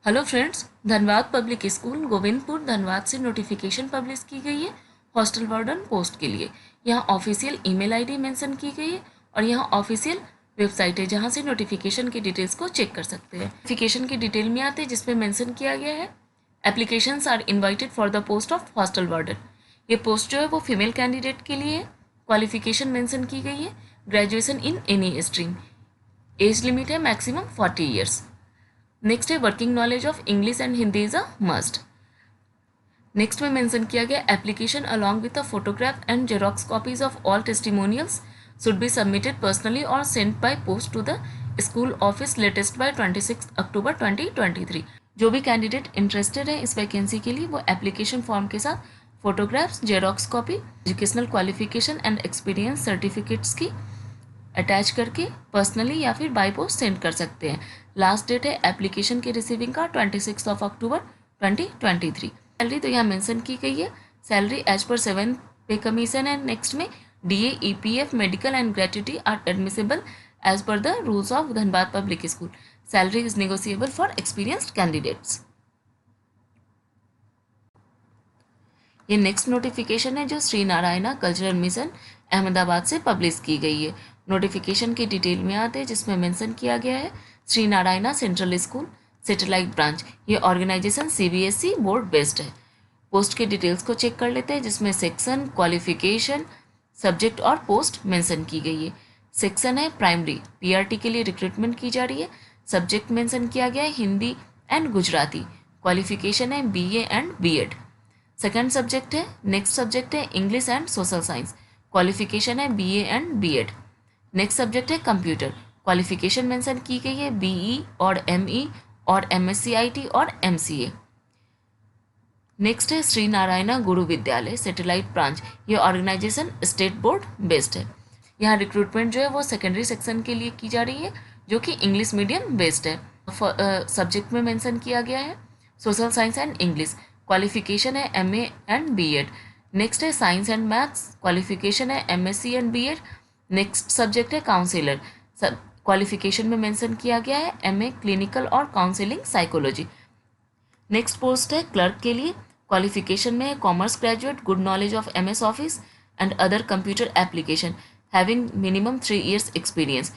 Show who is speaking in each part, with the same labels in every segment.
Speaker 1: Hello friends, Dhanbad public school Govindpur Dhanbad से notification publish की गई है हॉस्टल वार्डन पोस्ट के लिए। यहाँ ऑफिशियल ईमेल आईडी मेंशन की गई है और यहाँ ऑफिशियल वेबसाइट है जहाँ से नोटिफिकेशन की डिटेल्स को चेक कर सकते हैं। नोटिफिकेशन की डिटेल में आते हैं जिसमें मेंशन किया गया है applications are invited for the post of hostel warden. ये पोस्ट जो है वो फीमेल कैंडिडेट के लिए है। क्वालिफिकेशन मेंशन की गई है graduation in any stream. Age limit है मैक्सिमम 40 ईयर्स। नेक्स्ट है working knowledge of English and Hindi is a must. Next में मेंशन किया गया application along with a photograph and xerox copies of all testimonials should be submitted personally और sent by post to the school office latest by 26 October 2023। जो भी candidate interested है इस vacancy के लिए वो एप्लीकेशन फॉर्म के साथ photographs, xerox copy, educational qualification and experience certificates की अटैच करके पर्सनली या फिर बाय पोस्ट सेंड कर सकते हैं। लास्ट डेट है एप्लीकेशन के रिसीविंग का 26 अक्टूबर 2023। सैलरी तो यहाँ मेंशन की गई है, सैलरी एज पर 7 पे कमीशन है। नेक्स्ट में DA, EPF, medical and gratuity are admissible as per the rules of Dhanbad public school. Salary is negotiable for experienced candidates. ये नेक्स्ट नोटिफिकेशन है जो श्री नारायणा कल्चरल मिशन अहमदाबाद से पब्लिश की गई है। नोटिफिकेशन की डिटेल में आते हैं जिसमें मेंशन किया गया है Shri Narayana central school satellite branch. ये ऑर्गेनाइजेशन CBSE बोर्ड बेस्ड है। पोस्ट के डिटेल्स को चेक कर लेते हैं जिसमें सेक्शन, क्वालिफिकेशन, सब्जेक्ट और पोस्ट मेंशन की गई है। सेक्शन है प्राइमरी, PRT के लिए रिक्रूटमेंट की जा रही है। सब्जेक्ट मेंशन किया गया है हिंदी एंड गुजराती। क्वालिफिकेशन है BA and B.Ed। Second subject है, नेक्स्ट सब्जेक्ट है English and social science. Qualification है BA and B.Ed। Next subject है कंप्यूटर। क्वालिफिकेशन मेंशन की गई है BE और ME और MSc IT और MCA। नेक्स्ट है श्री नारायणा गुरु विद्यालय सैटेलाइट ब्रांच। ये ऑर्गेनाइजेशन स्टेट बोर्ड बेस्ड है। यहाँ रिक्रूटमेंट जो है वो सेकेंडरी सेक्शन के लिए की जा रही है जो कि इंग्लिश मीडियम बेस्ड है। सब्जेक्ट में मेंशन किया गया है social science and English. Qualification है MA एंड B.Ed। नेक्स्ट है साइंस एंड मैथ्स। क्वालिफिकेशन है MSc and B.Ed। Next subject है काउंसिलर। क्वालिफिकेशन में मेंशन किया गया है MA क्लिनिकल और काउंसिलिंग साइकोलॉजी। नेक्स्ट पोस्ट है क्लर्क के लिए। क्वालिफिकेशन में है commerce graduate, good knowledge of MS office and other computer application, having minimum 3 years experience,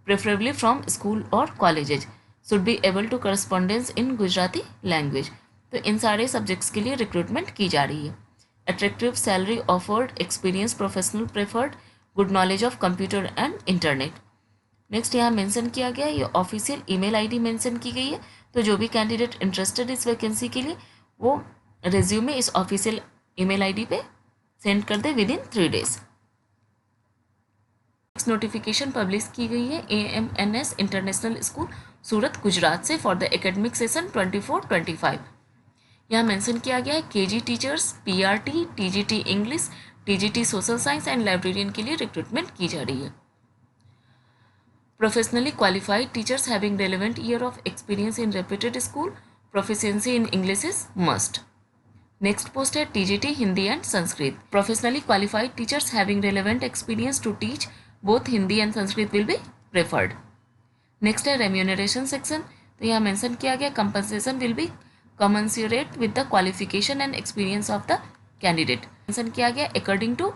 Speaker 1: preferably from school और colleges, should be able to correspondence in Gujarati language. तो इन सारे subjects के लिए रिक्रूटमेंट की जा रही है। Attractive salary offered, experience professional preferred, good knowledge of computer and internet. Next यहाँ मेंशन किया गया है ये ऑफिशियल ईमेल आईडी मेंशन की गई है। तो जो भी कैंडिडेट इंटरेस्टेड इस वैकेंसी के लिए वो रिज्यूमे इस ऑफिशियल ईमेल आईडी पे सेंड कर दे within 3 days। Next notification publish की गई है AMNS international school Surat Gujarat से फॉर द एकेडमिक सेशन 24-25। यहाँ मेंशन किया गया है KG teachers, PRT, TGT English, TGT social science and librarian के लिए रिक्रूटमेंट की जा रही है। Professionally qualified teachers having relevant year of experience in reputed school, proficiency in English is must. Next post है TGT Hindi and Sanskrit. Professionally qualified teachers having relevant experience to teach both Hindi and Sanskrit will be preferred. Next है remuneration section. तो यहाँ mention किया गया compensation will B commensurate with the qualification and experience of the candidate। Mention किया गया according to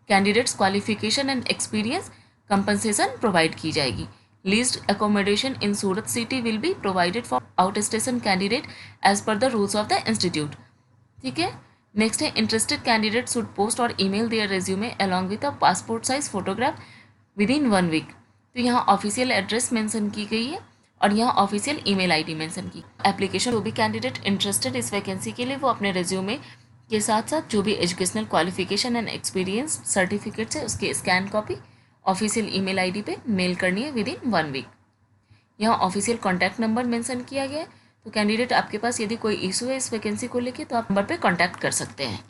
Speaker 1: candidates qualification and experience compensation provide की जाएगी। Leased accommodation in Surat city will be provided for outstation candidate as per the rules of the institute. ठीक है। Next है interested candidate should post और email their resume along with a passport size photograph within 1 week। तो यहाँ official address mention की गई है और यहाँ ऑफिशियल ईमेल आईडी मेंशन की। एप्लीकेशन जो भी कैंडिडेट इंटरेस्टेड इस वैकेंसी के लिए वो अपने रिज्यूमे के साथ साथ जो भी educational qualification and experience certificates है उसके scan copy official email ID पे मेल करनी है विद इन 1 week। यहाँ ऑफिशियल कॉन्टैक्ट नंबर मेंशन किया गया है। तो कैंडिडेट आपके पास यदि कोई इशू है इस वैकेंसी को लेकर तो आप नंबर पर कॉन्टैक्ट कर सकते हैं।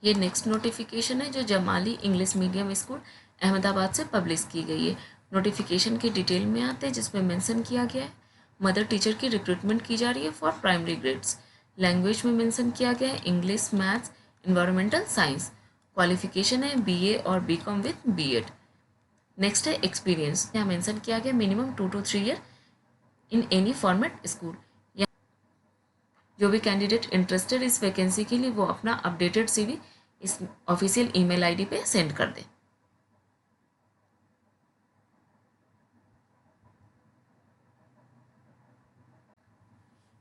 Speaker 1: ये नेक्स्ट नोटिफिकेशन है जो Jamali English medium school Ahmedabad से पब्लिश की गई है। नोटिफिकेशन की डिटेल में आते हैं जिसमें मेंशन किया गया है मदर टीचर की रिक्रूटमेंट की जा रही है फॉर प्राइमरी ग्रेड्स। लैंग्वेज में मेंशन किया गया है English, maths, environmental science. Qualification है BA और BCom विद B.Ed। नेक्स्ट है एक्सपीरियंस। यहाँ मेंशन किया गया minimum 2 to 3 year in any format school. या जो भी कैंडिडेट इंटरेस्टेड इस वैकेंसी के लिए वो अपना अपडेटेड सीवी इस ऑफिशियल ईमेल आईडी पे सेंड कर दें।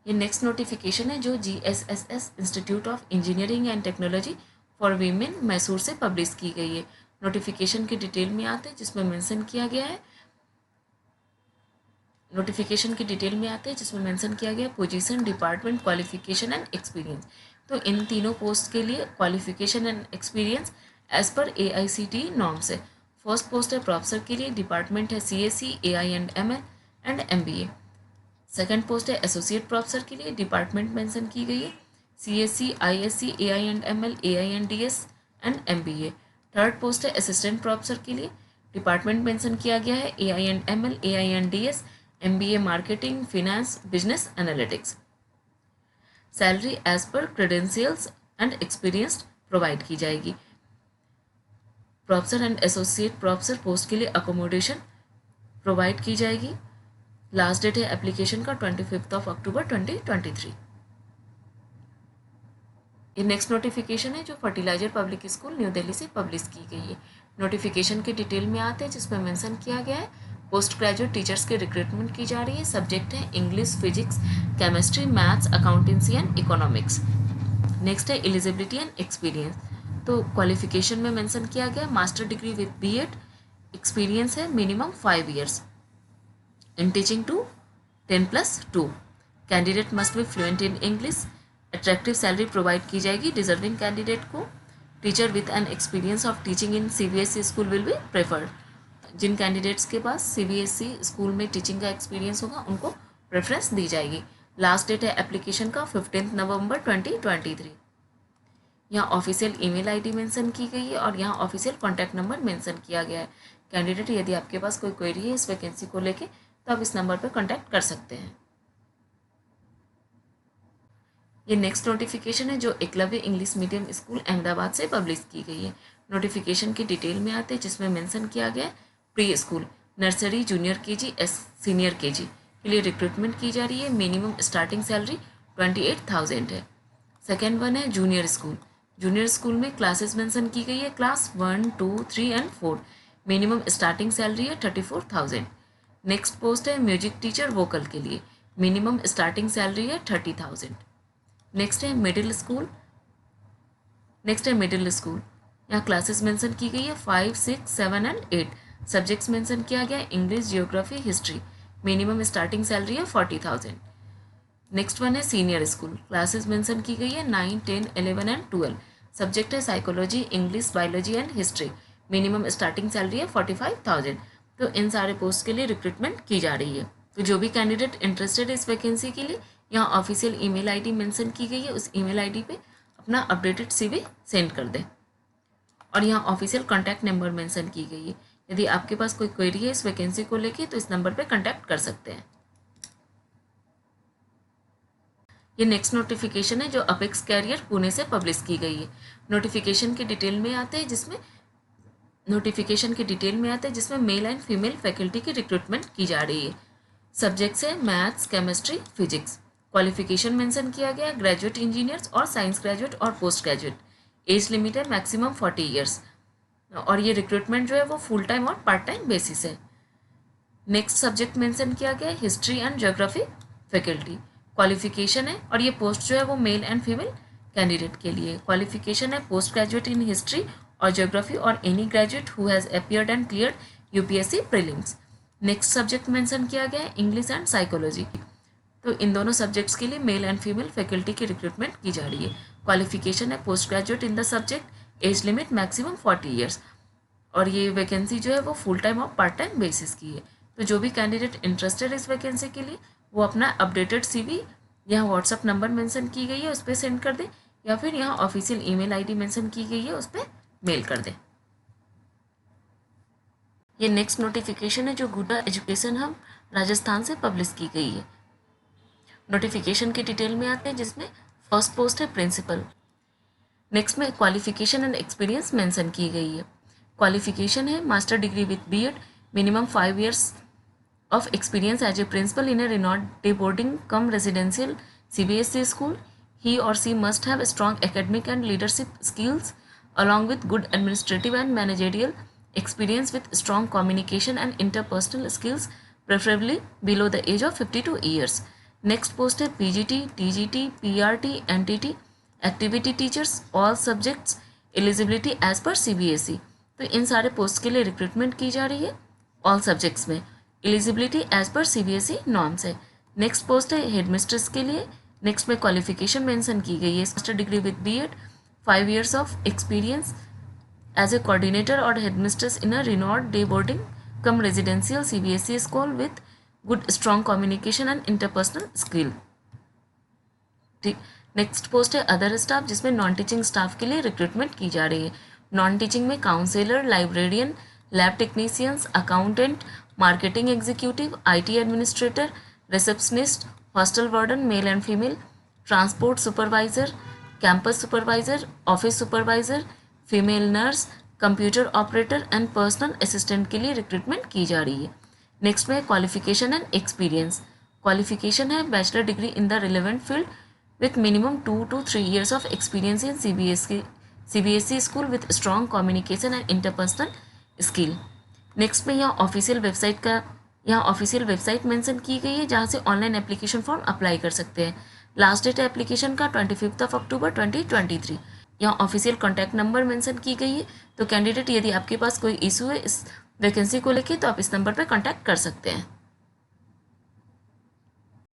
Speaker 1: ये नेक्स्ट नोटिफिकेशन है जो GSSS institute of engineering and technology for women Mysore से पब्लिश की गई है। नोटिफिकेशन की डिटेल में आते हैं जिसमें मेंशन किया गया है position, department, qualification and experience. तो इन तीनों पोस्ट के लिए qualification and experience as per AICTE norms है। फर्स्ट पोस्ट है प्रोफेसर के लिए, डिपार्टमेंट है CSE, AI&ML and MBA। Second post है एसोसिएट प्रोफेसर के लिए, डिपार्टमेंट मेंशन की गई है CSE, ISC, AI&ML, AINDS and MBA। Third post है असिस्टेंट प्रोफेसर के लिए, डिपार्टमेंट मेंशन किया गया है AI&ML, AINDS, MBA marketing, finance, business analytics. Salary as per credentials and experience provide की जाएगी। Professor and associate professor post के लिए अकोमोडेशन प्रोवाइड की जाएगी। लास्ट डेट है एप्लीकेशन का 25 अक्टूबर 2023। ये नेक्स्ट नोटिफिकेशन है जो fertilizer public school new Delhi से पब्लिश की गई है। नोटिफिकेशन के डिटेल में आते हैं जिसमें मेंशन किया गया है पोस्ट ग्रेजुएट टीचर्स की रिक्रूटमेंट की जा रही है। सब्जेक्ट है English, physics, chemistry, maths, accountancy and economics. Next है एलिजिबिलिटी एंड एक्सपीरियंस। तो क्वालिफिकेशन में मेंशन किया गया master degree with BEd, experience है minimum 5 years in teaching to 10+2। Candidate must be fluent in English. Attractive salary provide की जाएगी deserving candidate को। Teacher with an experience of teaching in CBSE school will be preferred. Jin candidates के पास CBSE school में teaching का experience होगा उनको preference दी जाएगी। Last date है एप्लीकेशन का 15 नवंबर 2023। यहाँ ऑफिशियल ईमेल आईडी मेंशन की गई है और यहाँ ऑफिशियल कॉन्टैक्ट नंबर मेंशन किया गया है। कैंडिडेट यदि आपके पास कोई क्वेरी है इस वैकेंसी को लेके तो आप इस नंबर पर कॉन्टैक्ट कर सकते हैं। ये नेक्स्ट नोटिफिकेशन है जो Eklavya English medium school Ahmedabad से पब्लिश की गई है। नोटिफिकेशन की डिटेल में आते हैं जिसमें मेंशन किया गया है pre school, nursery, junior KG, senior KG के लिए रिक्रूटमेंट की जा रही है। मिनिमम स्टार्टिंग सैलरी 28,000 है। सेकेंड वन है जूनियर स्कूल। जूनियर स्कूल में क्लासेस मेंशन की गई है class 1, 2, 3 and 4। Minimum starting salary है 34,000। नेक्स्ट पोस्ट है म्यूजिक टीचर वोकल के लिए, मिनिमम स्टार्टिंग सैलरी है 30,000। नेक्स्ट है मिडिल स्कूल। यहाँ क्लासेस मेंशन की गई है 5, 6, 7 एंड 8। सब्जेक्ट्स मेंशन किया गया है English, geography, history. Minimum starting salary है 40,000। नेक्स्ट वन है सीनियर स्कूल। क्लासेस मेंशन की गई है 9, 10, 11 एंड 12। सब्जेक्ट है psychology, English, biology and history. Minimum starting salary है 45,000। तो इन सारे पोस्ट के लिए रिक्रूटमेंट की जा रही है। तो जो भी कैंडिडेट इंटरेस्टेड है इस वैकेंसी के लिए यहाँ ऑफिशियल ईमेल आईडी मेंशन की गई है, उस ईमेल आईडी पे अपना अपडेटेड CV सेंड कर दें। और यहाँ ऑफिशियल कॉन्टैक्ट नंबर मेंशन की गई है। यदि आपके पास कोई क्वेरी है इस वैकेंसी को लेके तो इस नंबर पे कॉन्टैक्ट कर सकते हैं। ये नेक्स्ट नोटिफिकेशन है जो अपेक्स कैरियर पुणे से पब्लिश की गई है। नोटिफिकेशन के डिटेल में आते हैं जिसमें मेल एंड फीमेल फैकल्टी की रिक्रूटमेंट की जा रही है। सब्जेक्ट्स है maths, chemistry, physics. Qualification mention किया गया ग्रेजुएट इंजीनियर्स और साइंस ग्रेजुएट और पोस्ट ग्रेजुएट। एज लिमिट है मैक्सिमम 40 years। और ये रिक्रूटमेंट जो है वो फुल टाइम और पार्ट टाइम बेसिस है। नेक्स्ट सब्जेक्ट मेंशन किया गया history and geography faculty. Qualification है और ये पोस्ट जो है वो मेल एंड फीमेल कैंडिडेट के लिए। क्वालिफिकेशन है पोस्ट ग्रेजुएट इन हिस्ट्री और ज्योग्राफी और any graduate who has appeared and cleared UPSC prelims. Next subject mention किया गया है इंग्लिश एंड साइकोलॉजी। तो इन दोनों सब्जेक्ट्स के लिए मेल एंड फीमेल फैकल्टी की रिक्रूटमेंट की जा रही है। क्वालिफिकेशन है post graduate in the subject, age limit maximum 40 years। और ये वैकेंसी जो है वो फुल टाइम और पार्ट टाइम बेसिस की है। तो जो भी कैंडिडेट इंटरेस्टेड है इस वैकेंसी के लिए वो अपना अपडेटेड CV यहाँ व्हाट्सअप नंबर मेंशन की गई है उस पर सेंड कर दें, या फिर यहाँ ऑफिशियल ईमेल आईडी मेंशन की गई है उस पर मेल कर दें। ये नेक्स्ट नोटिफिकेशन है जो गुड्डा एजुकेशन हब राजस्थान से पब्लिश की गई है। नोटिफिकेशन की डिटेल में आते हैं जिसमें फर्स्ट पोस्ट है प्रिंसिपल। नेक्स्ट में क्वालिफिकेशन एंड एक्सपीरियंस मेंशन की गई है। क्वालिफिकेशन है master degree with BEd, minimum 5 years of experience as a principal in a renowned day boarding cum residential CBSE school. He or she must have strong academic and leadership skills along with good administrative and managerial experience with strong communication and interpersonal skills, preferably below the age of 52 years. Next post है PGT, TGT, PRT, NTT, activity teachers, all subjects, eligibility age पर CBSE। तो इन सारे post के लिए recruitment की जा रही है ऑल सब्जेक्ट्स में, एलिजिबिलिटी एज पर CBSE नॉर्म्स है। नेक्स्ट पोस्ट है हेड मिस्ट्रेस के लिए। नेक्स्ट में क्वालिफिकेशन मेंशन की गई है, master degree with B.Ed, 5 years of experience as a coordinator और headmistress in a renowned day boarding cum residential CBSE school with good strong communication and interpersonal skill. ठीक, next post है other staff, जिसमें non teaching staff के लिए recruitment की जा रही है। नॉन टीचिंग में counsellor, librarian, lab technicians, accountant, marketing executive, IT administrator, receptionist, hostel warden male and female, transport supervisor, campus supervisor, office supervisor, female nurse, computer operator and personal assistant के लिए recruitment की जा रही है। Next में qualification and experience. Qualification है bachelor degree in the relevant field with minimum 2 to 3 years of experience in CBSE school with strong communication and interpersonal skill। Next में यहाँ ऑफिशियल वेबसाइट मेंशन की गई है जहाँ से ऑनलाइन एप्लीकेशन फॉर्म अप्लाई कर सकते हैं। लास्ट डेट एप्लीकेशन का 25 अक्टूबर 2023। यहाँ ऑफिशियल कॉन्टैक्ट नंबर मेंशन की गई है, तो कैंडिडेट यदि आपके पास कोई इशू है इस वैकेंसी को लेके तो आप इस नंबर पर कॉन्टैक्ट कर सकते हैं।